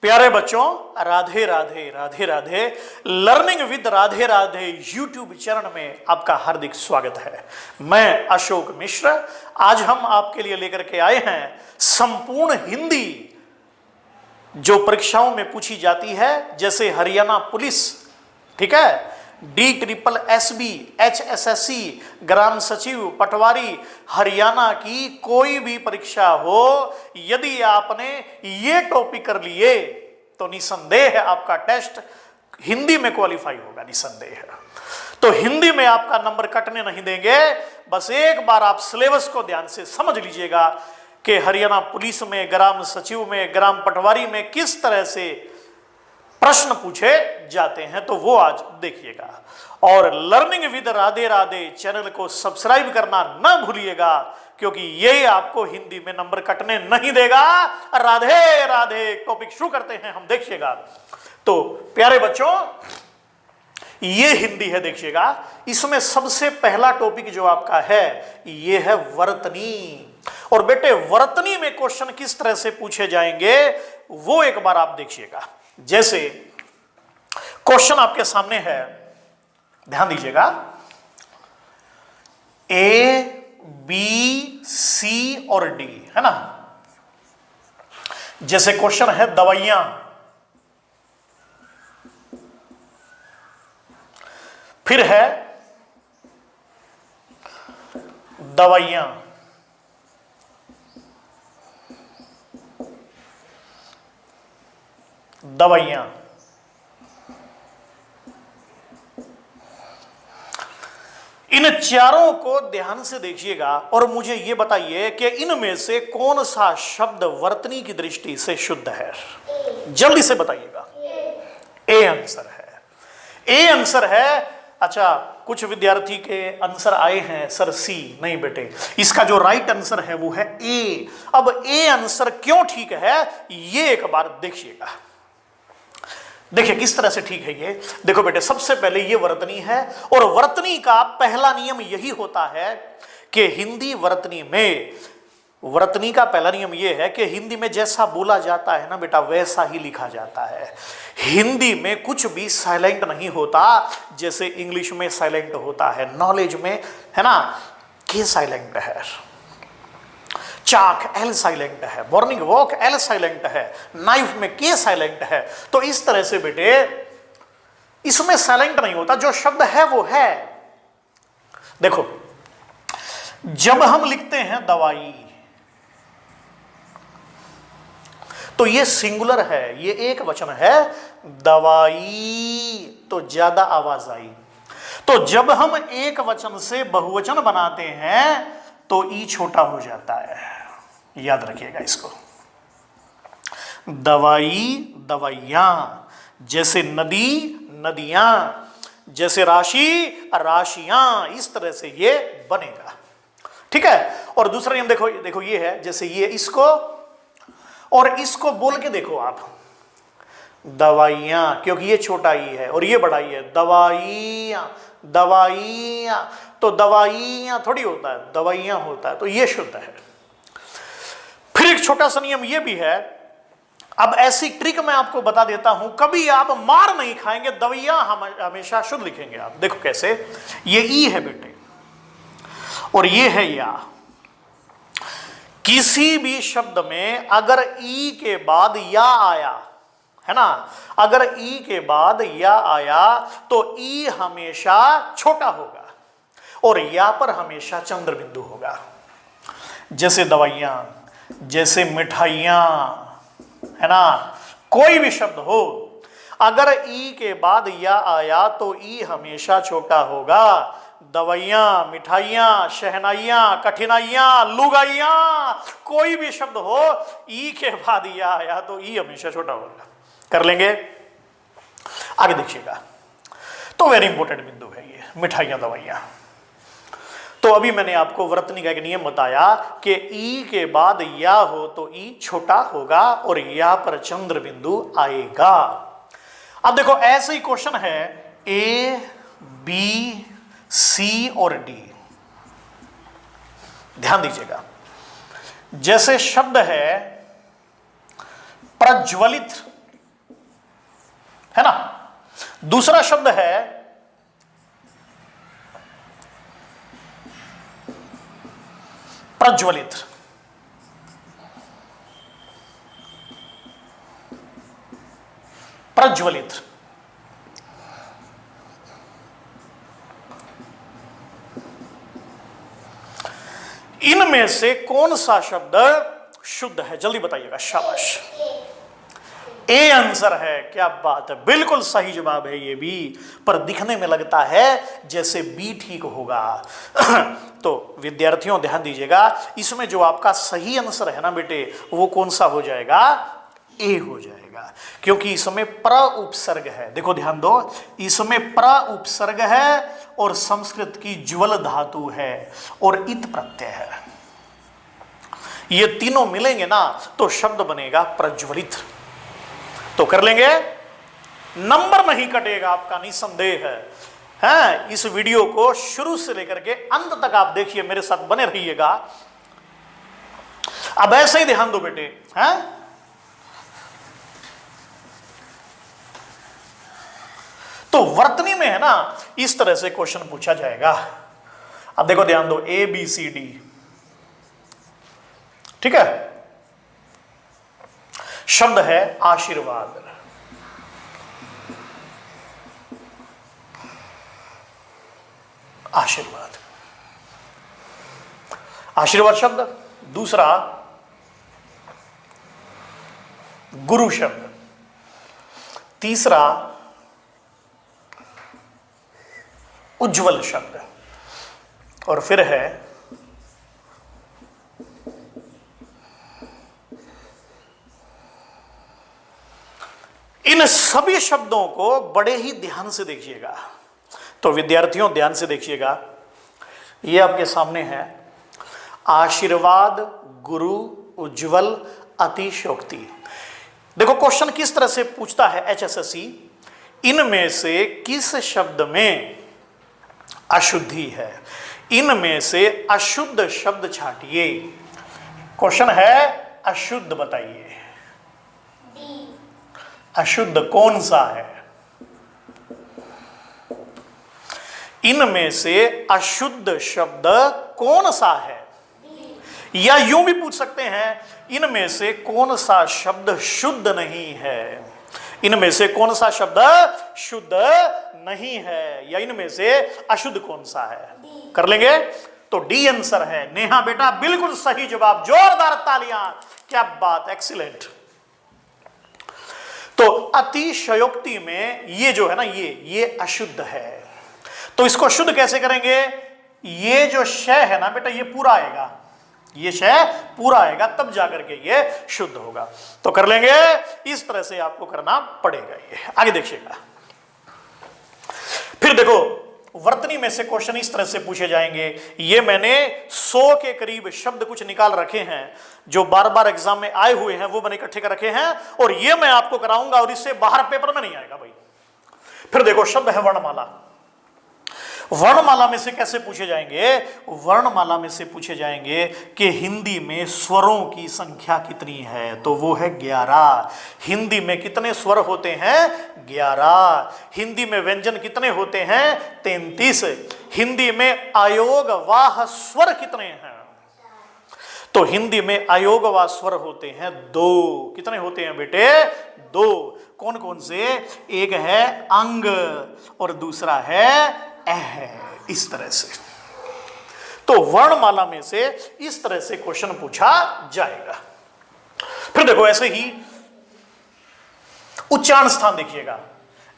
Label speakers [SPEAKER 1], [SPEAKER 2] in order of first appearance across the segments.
[SPEAKER 1] प्यारे बच्चों, Radhe Radhe Radhe Radhe. Learning with Radhe Radhe YouTube channel में आपका हार्दिक स्वागत है। मैं अशोक मिश्र। आज हम आपके लिए लेकर के आए हैं संपूर्ण हिंदी जो परीक्षाओं में पूछी जाती है, जैसे हरियाणा पुलिस, ठीक है, DSSB, HSSC, ग्राम सचिव, पटवारी, हरियाणा की कोई भी परीक्षा हो, यदि आपने ये टॉपिक कर लिए तो निसंदेह आपका टेस्ट हिंदी में क्वालिफाई होगा, निसंदेह। तो हिंदी में आपका नंबर कटने नहीं देंगे। बस एक बार आप सिलेबस को ध्यान से समझ लीजिएगा कि हरियाणा पुलिस में, ग्राम सचिव में, ग्राम पटवारी में किस तरह से प्रश्न पूछे जाते हैं, तो वो आज देखिएगा। और learning with Radhe Radhe channel को सब्सक्राइब करना ना भूलिएगा, क्योंकि ये आपको हिंदी में नंबर कटने नहीं देगा। राधे राधे। टॉपिक शुरू करते हैं हम, देखिएगा। तो प्यारे बच्चों, ये हिंदी है, देखिएगा। इसमें सबसे पहला टॉपिक जो आपका है ये है वर्तनी। और बेटे, वर्तनी में क्वेश्चन किस तरह से पूछे जाएंगे वो एक बार आप देखिएगा। जैसे क्वेश्चन आपके सामने है, ध्यान दीजिएगा। A, B, C और D, है ना। जैसे क्वेश्चन है दवाइयां, फिर है दवाइयां, दवाइयां, इन चारों को ध्यान से देखिएगा और मुझे यह बताइए कि इनमें से कौन सा शब्द वर्तनी की दृष्टि से शुद्ध है। जल्दी से बताइएगा। ए आंसर है, ए आंसर है। अच्छा, कुछ विद्यार्थी के आंसर आए हैं सर सी। नहीं बेटे, इसका जो राइट आंसर है वो है ए। अब ए आंसर क्यों ठीक है ये एक बार देखिएगा। देखिए किस तरह से ठीक है ये। देखो बेटे, सबसे पहले ये वर्तनी है, और वर्तनी का पहला नियम यही होता है कि हिंदी वर्तनी में, वर्तनी का पहला नियम ये है कि हिंदी में जैसा बोला जाता है ना बेटा, वैसा ही लिखा जाता है। हिंदी में कुछ भी साइलेंट नहीं होता, जैसे इंग्लिश में साइलेंट होता है, नॉलेज में, है ना, के साइलेंट है, चाक एल साइलेंट है, मॉर्निंग वॉक एल साइलेंट है, नाइफ में के साइलेंट है। तो इस तरह से बेटे इसमें साइलेंट नहीं होता, जो शब्द है वो है। देखो, जब हम लिखते हैं दवाई तो ये सिंगुलर है, ये एक वचन है, दवाई, तो ज्यादा आवाज आई। तो जब हम एक वचन से बहुवचन बनाते हैं तो ई छोटा हो जाता है, याद रखिएगा इसको। दवाई, दवाइयां, जैसे नदी, नदियां, जैसे राशि, राशियां, इस तरह से ये बनेगा, ठीक है। और दूसरा नियम देखो, देखो ये है, जैसे ये इसको और इसको बोल के देखो आप, दवाइयां, क्योंकि ये छोटा ही है और ये बड़ा ही है, दवाइयां, दवाइयां। तो दवाइयां थोड़ी होता है, दवाइयां होता है, तो ये शुद्ध है। फिर एक छोटा सा नियम ये भी है, अब ऐसी ट्रिक मैं आपको बता देता हूं, कभी आप मार नहीं खाएंगे, दवाइयां हमेशा शुद्ध लिखेंगे आप। देखो कैसे, ये ई है बेटे और ये है या। किसी भी शब्द में अगर ई के बाद या आया, है ना, अगर ई के बाद या आया तो ई हमेशा छोटा होगा और या पर हमेशा चंद्र बिंदु होगा। जैसे दवाइयां, जैसे मिठाइयां, है ना, कोई भी शब्द हो, अगर ई के बाद या आया तो ई हमेशा छोटा होगा। दवाइयां, मिठाइयां, शहनाइयां, कठिनाइयां, लुगाइयां, कोई भी शब्द हो, ई के बाद या आया तो ई हमेशा छोटा होगा। कर लेंगे, आगे देखिएगा। तो वेरी इंपॉर्टेंट बिंदु है ये, मिठाइयां, दवाइयां। तो अभी मैंने आपको वर्तनी का एक नियम बताया कि ई के बाद या हो तो ई छोटा होगा और या पर चंद्र बिंदु आएगा। अब देखो ऐसे ही क्वेश्चन है, ए, बी, सी और डी। ध्यान दीजिएगा, जैसे शब्द है प्रज्वलित, है ना। दूसरा शब्द है प्रज्वलित। प्रज्वलित इनमें से कौन सा शब्द शुद्ध है, जल्दी बताइएगा। शाबाश, ए आंसर है। क्या बात है, बिल्कुल सही जवाब है ये भी, पर दिखने में लगता है जैसे बी ठीक होगा। तो विद्यार्थियों ध्यान दीजिएगा, इसमें जो आपका सही आंसर है ना बेटे, वो कौन सा हो जाएगा, ए हो जाएगा, क्योंकि इसमें प्र उपसर्ग है। देखो ध्यान दो, इसमें प्र उपसर्ग है और संस्कृत की ज्वल धातु है और इत प्रत्यय है। ये तीनों मिलेंगे ना तो शब्द बनेगा प्रज्वलित। तो कर लेंगे, नंबर नहीं कटेगा आपका, निसंदेह है। इस वीडियो को शुरू से लेकर के अंत तक आप देखिए, मेरे साथ बने रहिएगा। अब ऐसे ही ध्यान दो बेटे, हैं? तो वर्तनी में है ना, इस तरह से क्वेश्चन पूछा जाएगा। अब देखो ध्यान दो, ए बी सी डी, ठीक है। शब्द है आशीर्वाद। आशीर्वाद, आशीर्वाद शब्द। दूसरा गुरु शब्द। तीसरा उज्जवल शब्द। और फिर है इन सभी शब्दों को बड़े ही ध्यान से देखिएगा। तो विद्यार्थियों ध्यान से देखिएगा, ये आपके सामने है आशीर्वाद, गुरु, उज्जवल, अतिशयोक्ति। देखो क्वेश्चन किस तरह से पूछता है एचएसएससी, इनमें से किस शब्द में अशुद्धि है, इनमें से अशुद्ध शब्द छांटिए। क्वेश्चन है अशुद्ध, बताइए अशुद्ध कौन सा है। इनमें से अशुद्ध शब्द कौन सा है, या यूं भी पूछ सकते हैं इनमें से कौन सा शब्द शुद्ध नहीं है। इनमें से कौन सा शब्द शुद्ध नहीं है, या इनमें से अशुद्ध कौन सा है। कर लेंगे, तो डी आंसर है। नेहा बेटा बिल्कुल सही जवाब, जोरदार तालियां, क्या बात, एक्सीलेंट। तो अतिशयोक्ति में ये जो है ना, ये अशुद्ध है। तो इसको शुद्ध कैसे करेंगे, ये जो शय है ना बेटा, ये पूरा आएगा, ये शय पूरा आएगा, तब जाकर के ये शुद्ध होगा। तो कर लेंगे, इस तरह से आपको करना पड़ेगा। ये आगे देखिएगा। फिर देखो वर्तनी में से क्वेश्चन इस तरह से पूछे जाएंगे। ये मैंने 100 के करीब शब्द कुछ निकाल रखे हैं, जो बार बार एग्जाम में आए हुए हैं, वो मैंने इकट्ठे कर रखे हैं, और ये मैं आपको कराऊंगा, और इससे बाहर पेपर में नहीं आएगा भाई। फिर देखो शब्द है वर्णमाला। वर्णमाला में से कैसे पूछे जाएंगे, वर्णमाला में से पूछे जाएंगे कि हिंदी में स्वरों की संख्या कितनी है, तो वो है 11। हिंदी में कितने स्वर होते हैं, 11। हिंदी में व्यंजन कितने होते हैं, 33। हिंदी में अयोग वाह स्वर कितने हैं, तो हिंदी में अयोग वाह स्वर होते हैं 2। कितने होते हैं बेटे, 2। कौन कौन से, एक है अंग और दूसरा है इस तरह से। तो वर्णमाला में से इस तरह से क्वेश्चन पूछा जाएगा। फिर देखो ऐसे ही उच्चारण स्थान देखिएगा।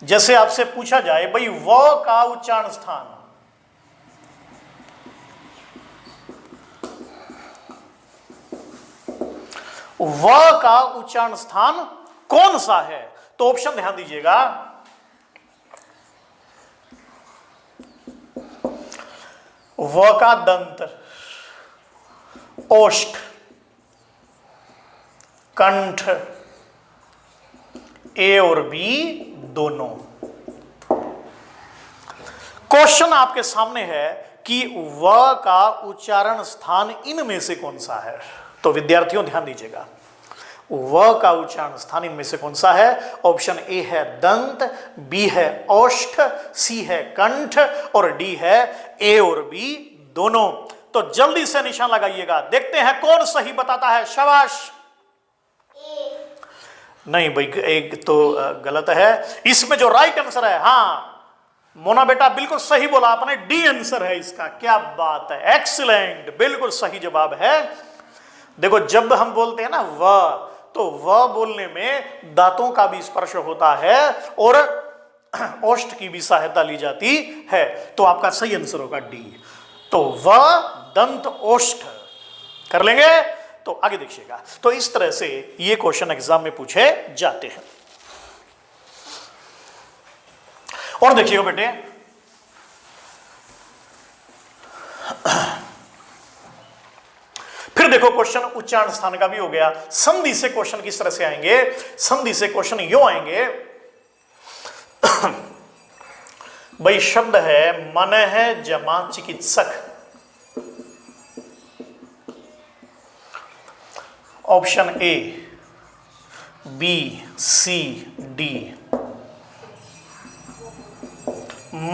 [SPEAKER 1] जैसे आपसे पूछा जाए भाई व का उच्चारण स्थान, व का उच्चारण स्थान कौन सा है, तो ऑप्शन ध्यान दीजिएगा। व का दंत, ओष्ठ, कंठ, ए और बी दोनों। क्वेश्चन आपके सामने है कि व का उच्चारण स्थान इनमें से कौन सा है। तो विद्यार्थियों ध्यान दीजिएगा, व का उच्चारण स्थान इनमें से कौन सा है? ऑप्शन ए है दंत, बी है ओष्ठ, सी है कंठ और डी है ए और बी दोनों। तो जल्दी से निशान लगाइएगा, देखते हैं कौन सही बताता है। शाबाश। नहीं भाई, एक तो गलत है। इसमें जो राइट आंसर है, हाँ मोना बेटा बिल्कुल सही बोला आपने, डी आंसर है इसका। क्या बात है, एक्सीलेंट, बिल्कुल सही जवाब है। देखो जब हम बोलते हैं ना व, तो व बोलने में दांतों का भी स्पर्श होता है और ओष्ठ की भी सहायता ली जाती है। तो आपका सही आंसर होगा डी। तो व दंत ओष्ठ कर लेंगे। तो आगे देखिएगा, तो इस तरह से ये क्वेश्चन एग्जाम में पूछे जाते हैं। और देखिएगा बेटे, फिर देखो क्वेश्चन उच्चारण स्थान का भी हो गया। संधि से क्वेश्चन किस तरह से आएंगे? संधि से क्वेश्चन यूं आएंगे भाई, शब्द है मन है जमा चिकित्सक। Option A, B, C, D.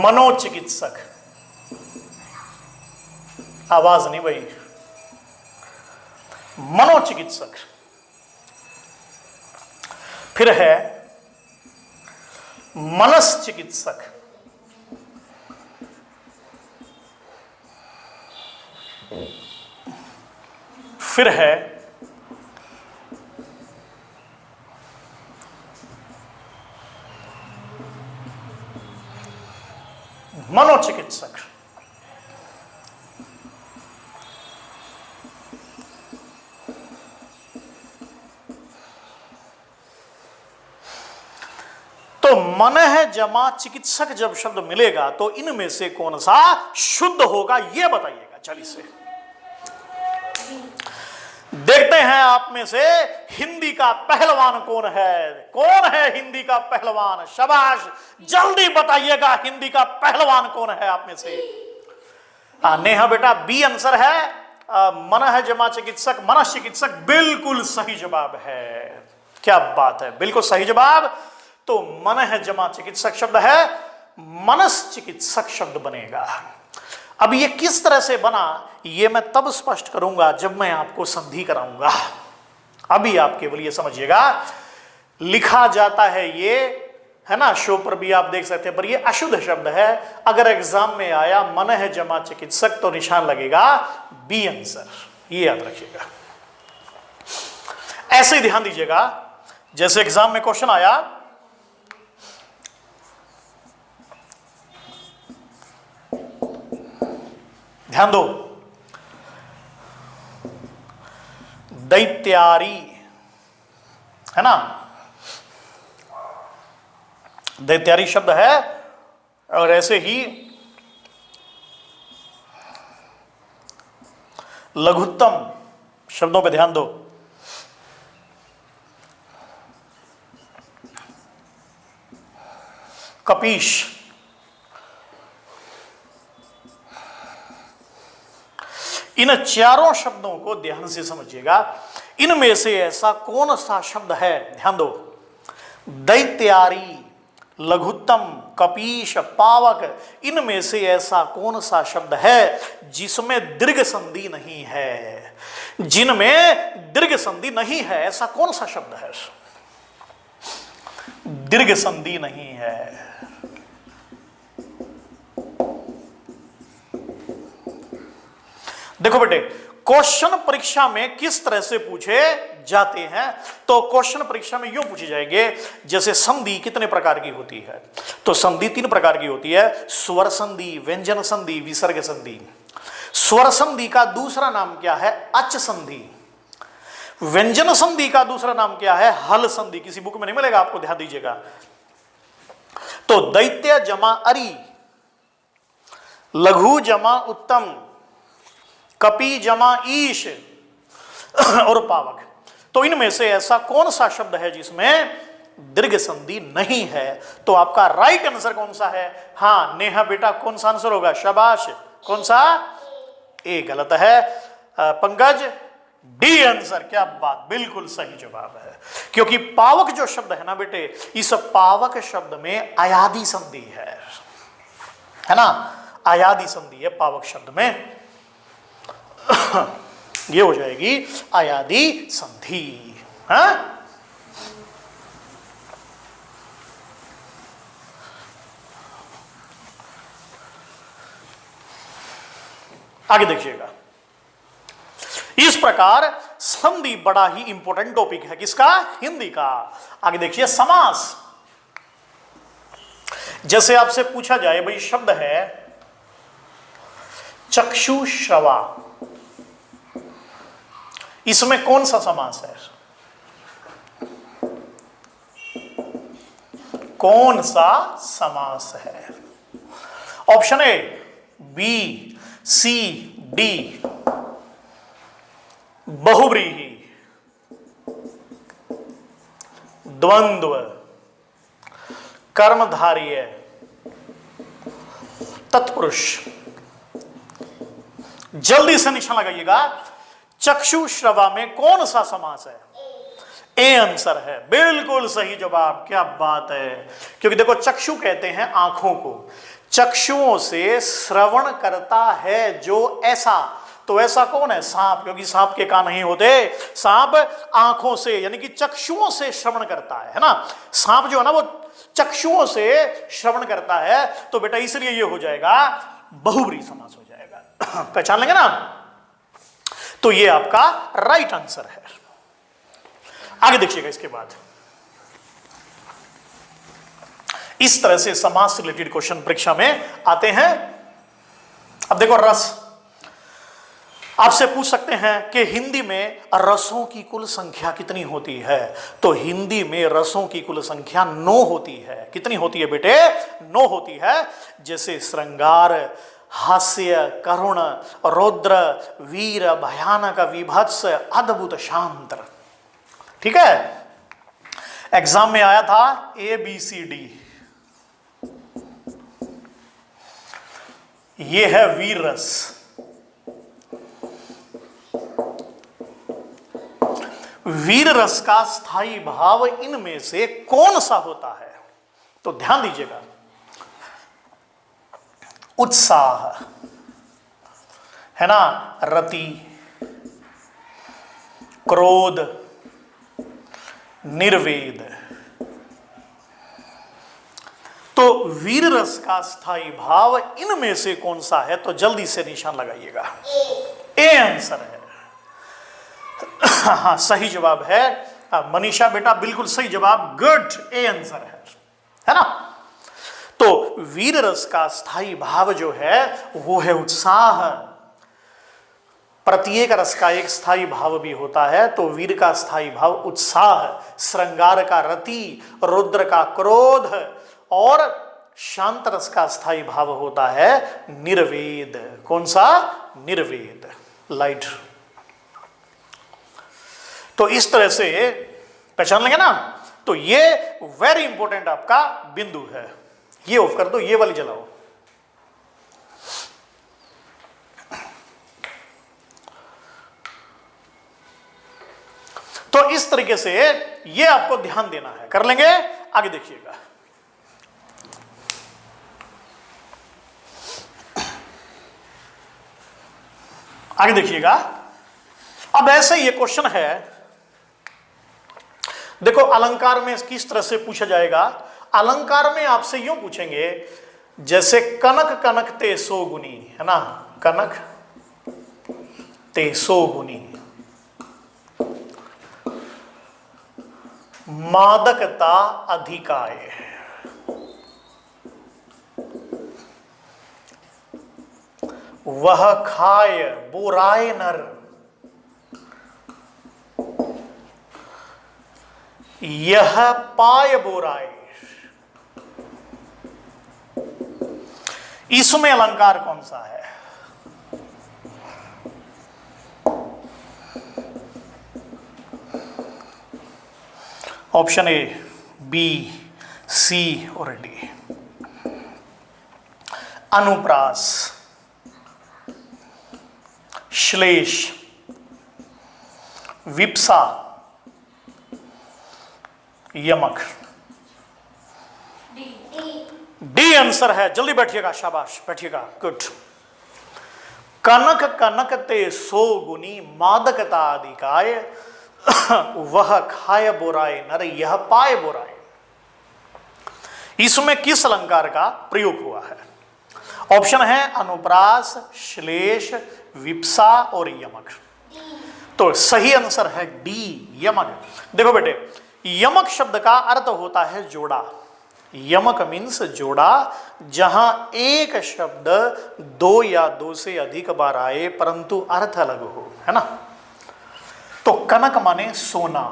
[SPEAKER 1] मनोचिकित्सक, आवाज नहीं भाई, मनोचिकित्सक। फिर है मनश्चिकित्सक। फिर है मनोचिकित्सक। तो मन है जमा चिकित्सक जब शब्द मिलेगा तो इनमें से कौन सा शुद्ध होगा, यह बताइएगा। चलिए से देखते हैं आप में से हिंदी का पहलवान कौन है। कौन है हिंदी का पहलवान? शाबाश, जल्दी बताइएगा हिंदी का पहलवान कौन है आप में से। नेहा बेटा बी आंसर है, मन है जमा चिकित्सक, मनस चिकित्सक बिल्कुल सही जवाब है। क्या बात है, बिल्कुल सही जवाब। तो मन है जमा चिकित्सक शब्द है, मनस चिकित्सक शब्द बनेगा। अब ये किस तरह से बना, ये मैं तब स्पष्ट करूंगा जब मैं आपको संधि कराऊंगा। अभी आप केवल ये समझिएगा, लिखा जाता है ये, है ना, शो पर भी आप देख सकते हैं, पर ये अशुद्ध शब्द है। अगर एग्जाम में आया मन है जमा चिकित्सक तो निशान लगेगा बी आंसर, ये याद रखिएगा। ऐसे ही ध्यान दीजिएगा, जैसे एग्जाम में क्वेश्चन आया, ध्यान दो, दैत्यारी, है ना, दैत्यारी शब्द है। और ऐसे ही लघुत्तम शब्दों पे ध्यान दो। कपीश, इन चारों शब्दों को ध्यान से समझिएगा। इनमें से ऐसा कौन सा शब्द है, ध्यान दो, दैत्यारी, लघुत्तम, कपीश, पावक, इनमें से ऐसा कौन सा शब्द है जिसमें दीर्घ संधि नहीं है? जिनमें दीर्घ संधि नहीं है, ऐसा कौन सा शब्द है? दीर्घ संधि नहीं है। देखो बेटे, क्वेश्चन परीक्षा में किस तरह से पूछे जाते हैं, तो क्वेश्चन परीक्षा में यूं पूछे जाएंगे, जैसे संधि कितने प्रकार की होती है? तो संधि 3 प्रकार की होती है, स्वर संधि, व्यंजन संधि, विसर्ग संधि। स्वर संधि का दूसरा नाम क्या है? अच संधि। व्यंजन संधि का दूसरा नाम क्या है? हल संधि। किसी बुक में नहीं मिलेगा आपको, ध्यान दीजिएगा। तो दैत्य जमा अरि, लघु जमा उत्तम, कपि जमा ईश और पावक। तो इनमें से ऐसा कौन सा शब्द है जिसमें दीर्घ संधि नहीं है? तो आपका राइट आंसर कौन सा है? हाँ नेहा बेटा, कौन सा आंसर होगा? शाबाश, कौन सा? ए गलत है। पंकज, डी आंसर, क्या बात, बिल्कुल सही जवाब है। क्योंकि पावक जो शब्द है ना बेटे, इस पावक शब्द में अयादि संधि है ना, अयादि संधि है पावक शब्द में। ये हो जाएगी अयादि संधि। हाँ, आगे देखिएगा। इस प्रकार संधि बड़ा ही इंपॉर्टेंट टॉपिक है, किसका, हिंदी का। आगे देखिए समास। जैसे आपसे पूछा जाए भाई शब्द है चक्षुश्रवा, इसमें कौन सा समास है, कौन सा समास है? Option A, B, C, D. बहुव्रीहि, द्वंद्व, कर्मधारय, तत्पुरुष। जल्दी से निशान लगाइएगा, चक्षु श्रवा में कौन सा समास है? ए आंसर है, बिल्कुल सही जवाब, क्या बात है। क्योंकि देखो चक्षु कहते हैं आंखों को, चक्षुओं से श्रवण करता है जो ऐसा, तो ऐसा कौन है? सांप, क्योंकि सांप के कान नहीं होते, सांप आंखों से यानी कि चक्षुओं से श्रवण करता है ना। सांप जो है ना वो चक्षुओं से श्रवण करता है, तो बेटा इसलिए ये हो जाएगा बहुव्रीहि समास हो जाएगा। पहचान लेंगे ना, तो ये आपका राइट आंसर है। आगे देखिएगा इसके बाद, इस तरह से समास से रिलेटेड क्वेश्चन परीक्षा में आते हैं। अब देखो रस, आपसे पूछ सकते हैं कि हिंदी में रसों की कुल संख्या कितनी होती है? तो हिंदी में रसों की कुल संख्या 9 होती है। कितनी होती है बेटे? 9 होती है। जैसे श्रृंगार, हास्य, करुण, रौद्र, वीर, भयानक, विभत्स, अद्भुत, शांत। ठीक है, एग्जाम में आया था ABCD, ये है वीर रस। वीर रस का स्थायी भाव इनमें से कौन सा होता है? तो ध्यान दीजिएगा, उत्साह है ना, रति, क्रोध, निर्वेद। तो वीर रस का स्थायी भाव इनमें से कौन सा है? तो जल्दी से निशान लगाइएगा, ए आंसर है। हाँ, सही जवाब है मनीषा बेटा, बिल्कुल सही जवाब, गुड, ए आंसर है ना। तो वीर रस का स्थायी भाव जो है वो है उत्साह। प्रत्येक रस का एक स्थायी भाव भी होता है, तो वीर का स्थायी भाव उत्साह, श्रृंगार का रति, रुद्र का क्रोध, और शांत रस का स्थायी भाव होता है निर्वेद। कौन सा? निर्वेद, लाइट। तो इस तरह से पहचान लेंगे ना, तो ये वेरी इंपॉर्टेंट आपका बिंदु है। ये ऑफ कर दो, ये वाली जलाओ। तो इस तरीके से ये आपको ध्यान देना है, कर लेंगे। आगे देखिएगा, आगे देखिएगा। अब ऐसे ये क्वेश्चन है, देखो अलंकार में किस तरह से पूछा जाएगा। अलंकार में आपसे यूं पूछेंगे, जैसे कनक कनक ते सो गुनी, है ना, कनक ते सो गुनी, मादकता अधिकाय, वह खाय बोराय नर, यह पाय बोराय। इसमें अलंकार कौन सा है? ऑप्शन ए, बी, सी और डी। अनुप्रास, श्लेष, विप्सा, यमक। डी आंसर है। जल्दी बैठिएगा, शाबाश, बैठिएगा, गुड। कनक कनकते सो गुनी मादकता अधिकाय, वह खाय बोराय नर यह पाए बोराय। इसमें किस अलंकार का प्रयोग हुआ है? ऑप्शन है अनुप्रास, श्लेष, विप्सा और यमक। तो सही आंसर है डी, यमक। देखो बेटे, यमक शब्द का अर्थ होता है जोड़ा। यमक मीन्स जोड़ा, जहां एक शब्द दो या दो से अधिक बार आए परंतु अर्थ अलग हो, है ना। तो कनक माने सोना,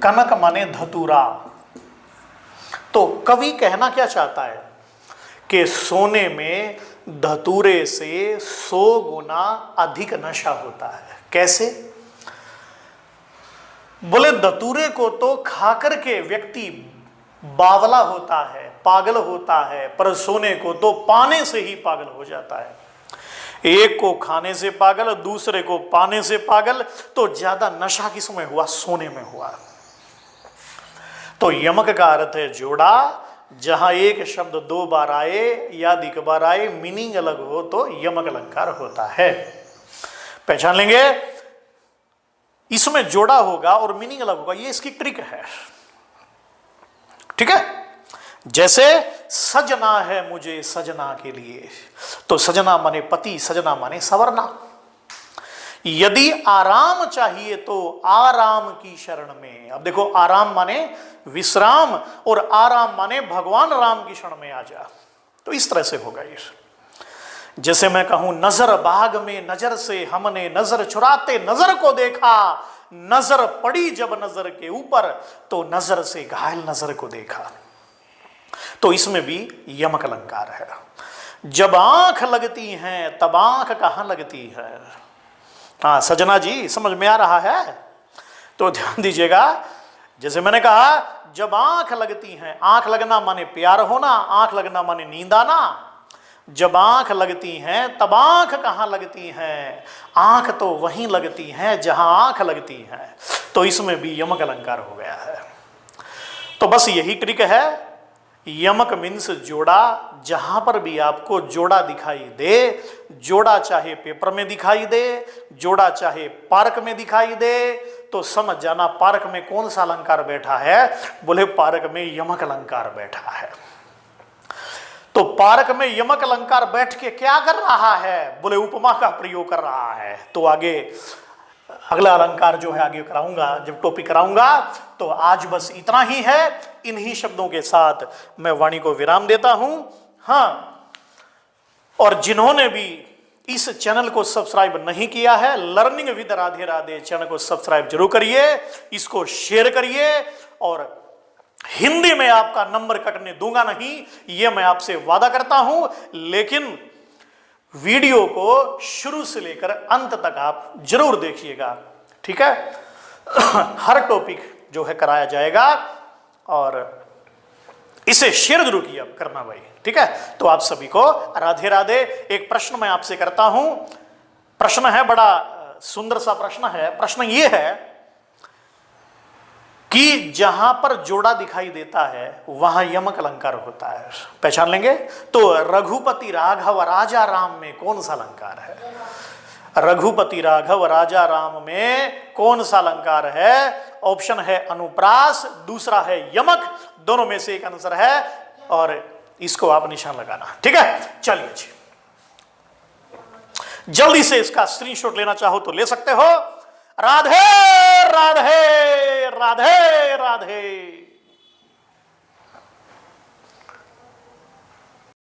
[SPEAKER 1] कनक माने धतूरा। तो कवि कहना क्या चाहता है कि सोने में धतूरे से 100 गुना अधिक नशा होता है। कैसे? बोले धतूरे को तो खाकर के व्यक्ति बावला होता है, पागल होता है, पर सोने को तो पाने से ही पागल हो जाता है। एक को खाने से पागल, दूसरे को पाने से पागल, तो ज्यादा नशा किसमें हुआ? सोने में हुआ। तो यमक का अर्थ है जोड़ा, जहां एक शब्द 2 बार आए या अधिक बार आए, मीनिंग अलग हो तो यमक अलंकार होता है। पहचान लेंगे, इसमें जोड़ा होगा और मीनिंग अलग होगा, ये इसकी ट्रिक है। ठीक है। जैसे सजना है मुझे सजना के लिए, तो सजना माने पति, सजना माने सवरना। यदि आराम चाहिए तो आराम की शरण में। अब देखो, आराम माने विश्राम और आराम माने भगवान राम की शरण में आ जा। तो इस तरह से होगा ये। जैसे मैं कहूं नजर बाग में नजर से हमने नजर चुराते नजर को देखा, नजर पड़ी जब नजर के ऊपर तो नजर से घायल नजर को देखा। तो इसमें भी यमक अलंकार है। जब आंख लगती है तब आंख कहां लगती है? हाँ सजना जी, समझ में आ रहा है? तो ध्यान दीजिएगा, जैसे मैंने कहा जब आंख लगती है, आंख लगना माने प्यार होना, आंख लगना माने नींद आना। जब आंख लगती हैं तब आंख कहां लगती हैं? आंख तो वहीं लगती हैं जहां आंख लगती है। तो इसमें भी यमक अलंकार हो गया है। तो बस यही ट्रिक है। यमक मीन्स जोड़ा, जहां पर भी आपको जोड़ा दिखाई दे, जोड़ा चाहे पेपर में दिखाई दे, जोड़ा चाहे पार्क में दिखाई दे, तो समझ जाना पार्क में कौन सा अलंकार बैठा है। बोले पार्क में यमक अलंकार बैठा है। तो पार्क में यमक अलंकार बैठ के क्या कर रहा है? बोले उपमा का प्रयोग कर रहा है। तो आगे अगला अलंकार जो है आगे कराऊंगा, जब टॉपिक कराऊंगा। तो आज बस इतना ही है। इन्हीं शब्दों के साथ मैं वाणी को विराम देता हूं। हाँ, और जिन्होंने भी इस चैनल को सब्सक्राइब नहीं किया है, learning with Radhe Radhe channel को सब्सक्राइब जरूर करिए, इसको शेयर करिए। और हिंदी में आपका नंबर कटने दूंगा नहीं, यह मैं आपसे वादा करता हूं। लेकिन वीडियो को शुरू से लेकर अंत तक आप जरूर देखिएगा, ठीक है। हर टॉपिक जो है कराया जाएगा और इसे शेयर जरूर किया करना भाई, ठीक है। तो आप सभी को राधे राधे। एक प्रश्न मैं आपसे करता हूं। प्रश्न है, बड़ा सुंदर सा प्रश्न है। प्रश्न यह है कि जहां पर जोड़ा दिखाई देता है वहां यमक अलंकार होता है। पहचान लेंगे। तो रघुपति राघव राजा राम में कौन सा अलंकार है? रघुपति राघव राजा राम में कौन सा अलंकार है? ऑप्शन है अनुप्रास, दूसरा है यमक। दोनों में से एक आंसर है और इसको आप निशान लगाना, ठीक है। चलिए जी, जल्दी से इसका स्क्रीनशॉट लेना चाहो तो ले सकते हो। राधे राधे राधे राधे।